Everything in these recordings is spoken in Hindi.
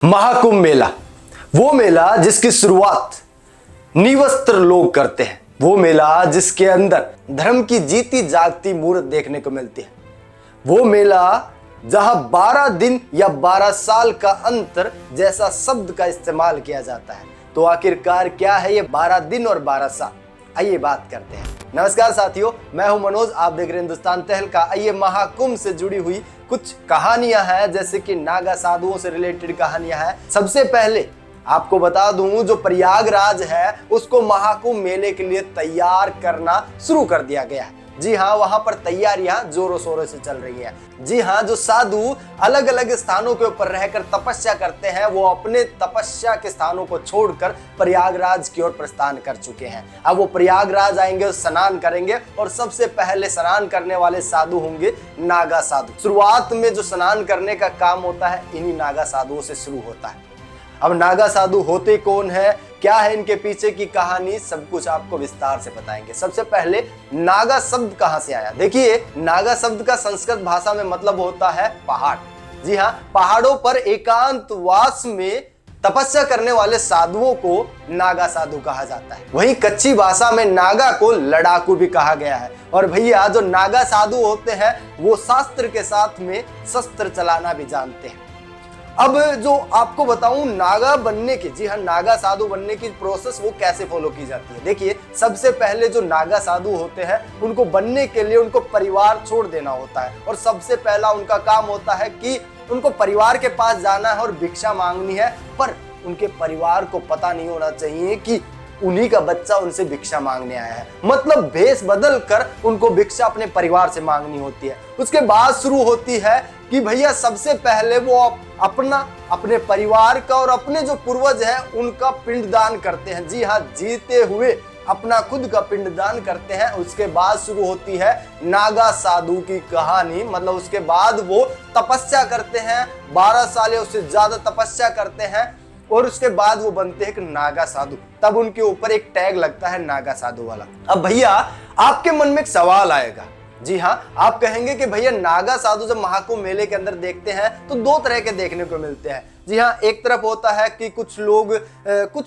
महाकुंभ मेला, वो मेला जिसकी शुरुआत निवस्त्र लोग करते हैं, वो मेला जिसके अंदर धर्म की जीती जागती मूर्त देखने को मिलती है, वो मेला जहां 12 दिन या 12 साल का अंतर जैसा शब्द का इस्तेमाल किया जाता है। तो आखिरकार क्या है ये 12 दिन और 12 साल, आइए बात करते हैं। नमस्कार साथियों, मैं हूं मनोज, आप देख रहे हैं हिंदुस्तान तहलका। आइए महाकुंभ से जुड़ी हुई कुछ कहानियां हैं, जैसे कि नागा साधुओं से रिलेटेड कहानियां हैं। सबसे पहले आपको बता दूं, जो प्रयागराज है उसको महाकुंभ मेले के लिए तैयार करना शुरू कर दिया गया है। जी हाँ, वहां पर तैयारियां जोरों शोरों से चल रही हैं। जी हाँ, जो साधु अलग अलग स्थानों के ऊपर रहकर तपस्या करते हैं, वो अपने तपस्या के स्थानों को छोड़कर प्रयागराज की ओर प्रस्थान कर चुके हैं। अब वो प्रयागराज आएंगे, स्नान करेंगे, और सबसे पहले स्नान करने वाले साधु होंगे नागा साधु। शुरुआत में जो स्नान करने का काम होता है, इन्हीं नागा साधुओं से शुरू होता है। अब नागा साधु होते कौन है, क्या है इनके पीछे की कहानी, सब कुछ आपको विस्तार से बताएंगे। सबसे पहले नागा शब्द कहां से आया। देखिए, नागा शब्द का संस्कृत भाषा में मतलब होता है पहाड़। जी हाँ, पहाड़ों पर एकांतवास में तपस्या करने वाले साधुओं को नागा साधु कहा जाता है। वहीं कच्ची भाषा में नागा को लड़ाकू भी कहा गया है। और भैया, जो नागा साधु होते हैं वो शास्त्र के साथ में शस्त्र चलाना भी जानते हैं। अब जो आपको बताऊं, नागा बनने की, जी हाँ, नागा साधु बनने की प्रोसेस वो कैसे फॉलो की जाती है। देखिए, सबसे पहले जो नागा साधु होते हैं, उनको बनने के लिए उनको परिवार छोड़ देना होता है। और सबसे पहला उनका काम होता है कि उनको परिवार के पास जाना है और भिक्षा मांगनी है। पर उनके परिवार को पता नहीं होना चाहिए कि उन्हीं का बच्चा उनसे भिक्षा मांगने आया है। मतलब भेष बदल कर उनको भिक्षा अपने परिवार से मांगनी होती है। उसके बाद शुरू होती है कि भैया, सबसे पहले वो अपने परिवार का और अपने जो पूर्वज हैं उनका पिंडदान करते हैं। जी हाँ, जीते हुए अपना खुद का पिंडदान करते हैं। उसके बाद शुरू होती है नागा साधु की कहानी। मतलब उसके बाद वो तपस्या करते हैं, 12 साल या उससे ज्यादा तपस्या करते हैं, और उसके बाद वो बनते हैं एक नागा साधु। तब उनके ऊपर एक टैग लगता है नागा साधु वाला। अब भैया, आपके मन में एक सवाल आएगा। जी हाँ, आप कहेंगे कि भैया, नागा साधु जब महाकुंभ मेले के अंदर देखते हैं तो दो तरह के देखने को मिलते हैं। जी हाँ, एक तरफ होता है कि कुछ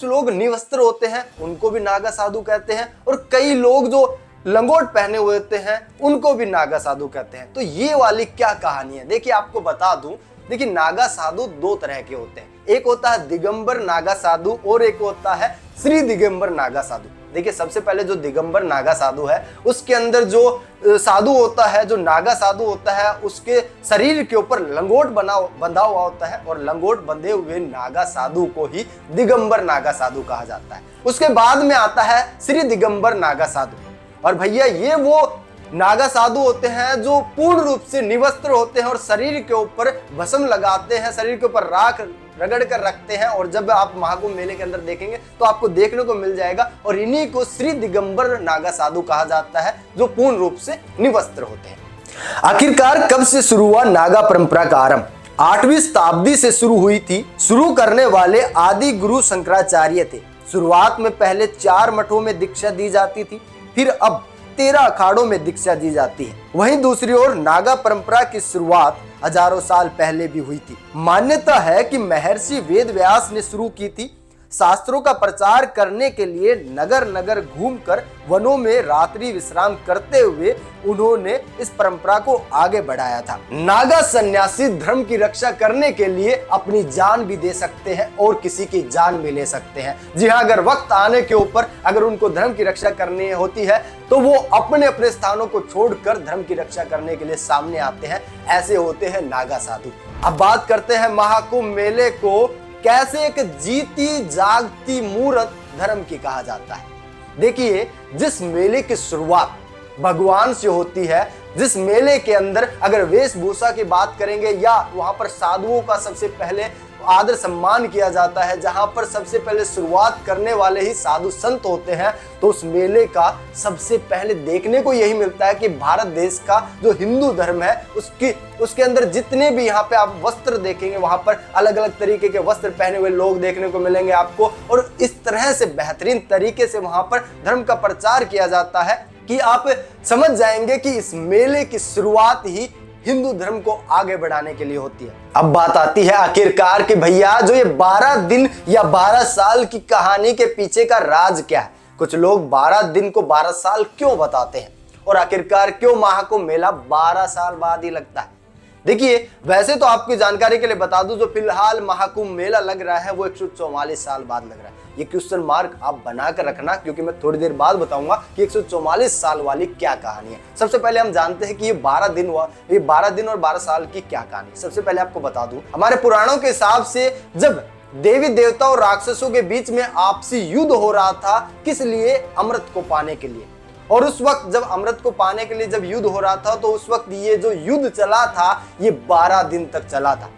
लोग निवस्त्र होते हैं, उनको भी नागा साधु कहते हैं, और कई लोग जो लंगोट पहने हुए होते हैं उनको भी नागा साधु कहते हैं। तो ये वाली क्या कहानी है, देखिए आपको बता दूं। देखिए, नागा साधु दो तरह के होते हैं। एक होता है दिगंबर नागा साधु और एक होता है श्री दिगंबर नागा साधु। देखिए, सबसे पहले जो दिगंबर नागा साधु है, उसके अंदर जो साधु होता है, जो नागा साधु होता है, उसके शरीर के ऊपर लंगोट बंधा हुआ होता है, और लंगोट बंधे हुए नागा साधु को ही दिगंबर नागा साधु कहा जाता है। उसके बाद में आता है श्री दिगंबर नागा साधु। और भैया, ये वो नागा साधु होते हैं जो पूर्ण रूप से निवस्त्र होते हैं और शरीर के ऊपर भस्म लगाते हैं, शरीर के ऊपर राख रगड़ कर रखते हैं। और जब आप महाकुंभ मेले के अंदर देखेंगे तो आपको देखने को मिल जाएगा। और इन्हीं को श्री दिगंबर नागा साधु कहा जाता है, जो पूर्ण रूप से निवस्त्र होते हैं। आखिरकार कब से शुरू हुआ नागा परंपरा का आरंभ? 8वीं शताब्दी से शुरू हुई थी। शुरू करने वाले आदि गुरु शंकराचार्य थे। शुरुआत में पहले 4 मठों में दीक्षा दी जाती थी, फिर अब 13 अखाड़ों में दीक्षा दी जाती है। वहीं दूसरी ओर नागा परंपरा की शुरुआत हजारों साल पहले भी हुई थी। मान्यता है कि महर्षि वेद व्यास ने शुरू की थी। शास्त्रों का प्रचार करने के लिए नगर नगर घूमकर वनों में रात्रि विश्राम करते हुए उन्होंने इस परंपरा को आगे बढ़ाया था। नागा सन्यासी धर्म की रक्षा करने के लिए अपनी जान भी दे सकते हैं और किसी की जान भी ले सकते हैं। जी हाँ, अगर वक्त आने के ऊपर अगर उनको धर्म की रक्षा करनी होती है तो वो अपने अपने स्थानों को छोड़कर धर्म की रक्षा करने के लिए सामने आते हैं। ऐसे होते हैं नागा साधु। अब बात करते हैं महाकुंभ मेले को कैसे एक जीती जागती मूर्त धर्म की कहा जाता है। देखिए, जिस मेले की शुरुआत भगवान से होती है, जिस मेले के अंदर अगर वेशभूषा की बात करेंगे या वहां पर साधुओं का सबसे पहले आदर सम्मान किया जाता है, जहां पर सबसे पहले शुरुआत करने वाले ही साधु संत होते हैं, तो उस मेले का सबसे पहले देखने को यही मिलता है कि भारत देश का जो हिंदू धर्म है उसके अंदर जितने भी यहाँ पे आप वस्त्र देखेंगे, वहां पर अलग अलग तरीके के वस्त्र पहने हुए लोग देखने को मिलेंगे आपको। और इस तरह से बेहतरीन तरीके से वहां पर धर्म का प्रचार किया जाता है कि आप समझ जाएंगे कि इस मेले की शुरुआत ही हिंदू धर्म को आगे बढ़ाने के लिए होती है। अब बात आती है आखिरकार कि भैया जो ये 12 दिन या 12 साल की कहानी के पीछे का राज क्या है। कुछ लोग 12 दिन को 12 साल क्यों बताते हैं और आखिरकार क्यों महाकुंभ मेला 12 साल बाद ही लगता है। देखिए, वैसे तो आपकी जानकारी के लिए बता दूं, जो फिलहाल महाकुंभ मेला लग रहा है वो 144 साल बाद लग रहा है। ये क्वेश्चन मार्क आप बनाकर रखना, क्योंकि मैं थोड़ी देर बाद बताऊंगा कि 144 साल वाली क्या कहानी है। सबसे पहले हम जानते हैं कि ये 12 दिन और 12 साल की क्या कहानी। सबसे पहले आपको बता दूं, हमारे पुराणों के हिसाब से जब देवी देवता और राक्षसों के बीच में आपसी युद्ध हो रहा था, किस लिए? अमृत को पाने के लिए। और उस वक्त जब अमृत को पाने के लिए जब युद्ध हो रहा था, तो उस वक्त ये जो युद्ध चला था ये 12 दिन तक चला था।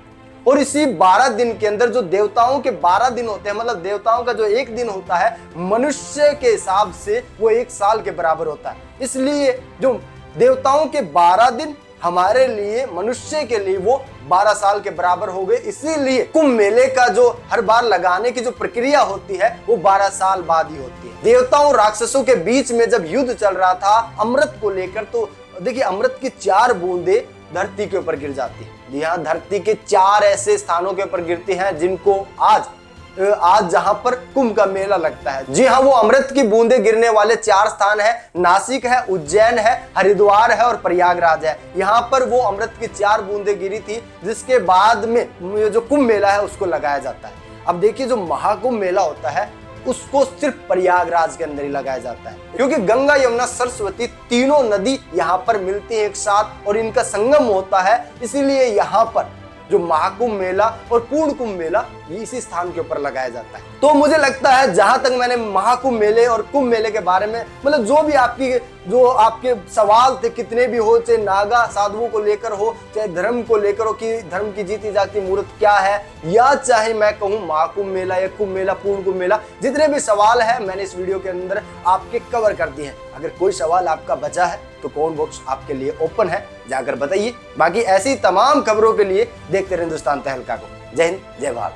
और इसी 12 दिन के अंदर जो देवताओं के 12 दिन होते हैं, मतलब देवताओं का जो एक दिन होता है मनुष्य के हिसाब से वो 1 साल के बराबर होता है। इसलिए जो देवताओं के 12 दिन हमारे लिए, मनुष्य के लिए वो 12 साल के बराबर हो गए। इसीलिए कुंभ मेले का जो हर बार लगाने की जो प्रक्रिया होती है वो 12 साल बाद ही होती है। देवताओं और राक्षसों के बीच में जब युद्ध चल रहा था अमृत को लेकर, तो देखिए अमृत की 4 बूंदें धरती के ऊपर गिर जाती है। यहाँ धरती के 4 ऐसे स्थानों के ऊपर गिरती हैं जिनको आज जहां पर कुंभ का मेला लगता है। जी हाँ, वो अमृत की बूंदें गिरने वाले 4 स्थान है। नासिक है, उज्जैन है, हरिद्वार है और प्रयागराज है। यहाँ पर वो अमृत की 4 बूंदें गिरी थी, जिसके बाद में जो कुंभ मेला है उसको लगाया जाता है। अब देखिए, जो महाकुंभ मेला होता है उसको सिर्फ प्रयागराज के अंदर ही लगाया जाता है, क्योंकि गंगा, यमुना, सरस्वती तीनों नदी यहाँ पर मिलती हैं एक साथ और इनका संगम होता है। इसीलिए यहाँ पर जो महाकुंभ मेला और पूर्ण कुंभ मेला इसी स्थान के ऊपर लगाया जाता है। तो मुझे लगता है जहां तक मैंने महाकुंभ मेले और कुंभ मेले के बारे में, मतलब जो आपके सवाल थे कितने भी हो, चाहे नागा साधुओं को लेकर हो, चाहे धर्म को लेकर हो कि धर्म की जीती जागती मूर्त क्या है, या चाहे मैं कहूँ महाकुंभ मेला या कुंभ मेला, पूर्ण कुंभ मेला, जितने भी सवाल है मैंने इस वीडियो के अंदर आपके कवर कर दिए हैं। अगर कोई सवाल आपका बचा है तो कमेंट बॉक्स आपके लिए ओपन है, जाकर बताइए। बाकी ऐसी तमाम खबरों के लिए देखते रहे हिंदुस्तान तहलका को। जय हिंद, जय भारत।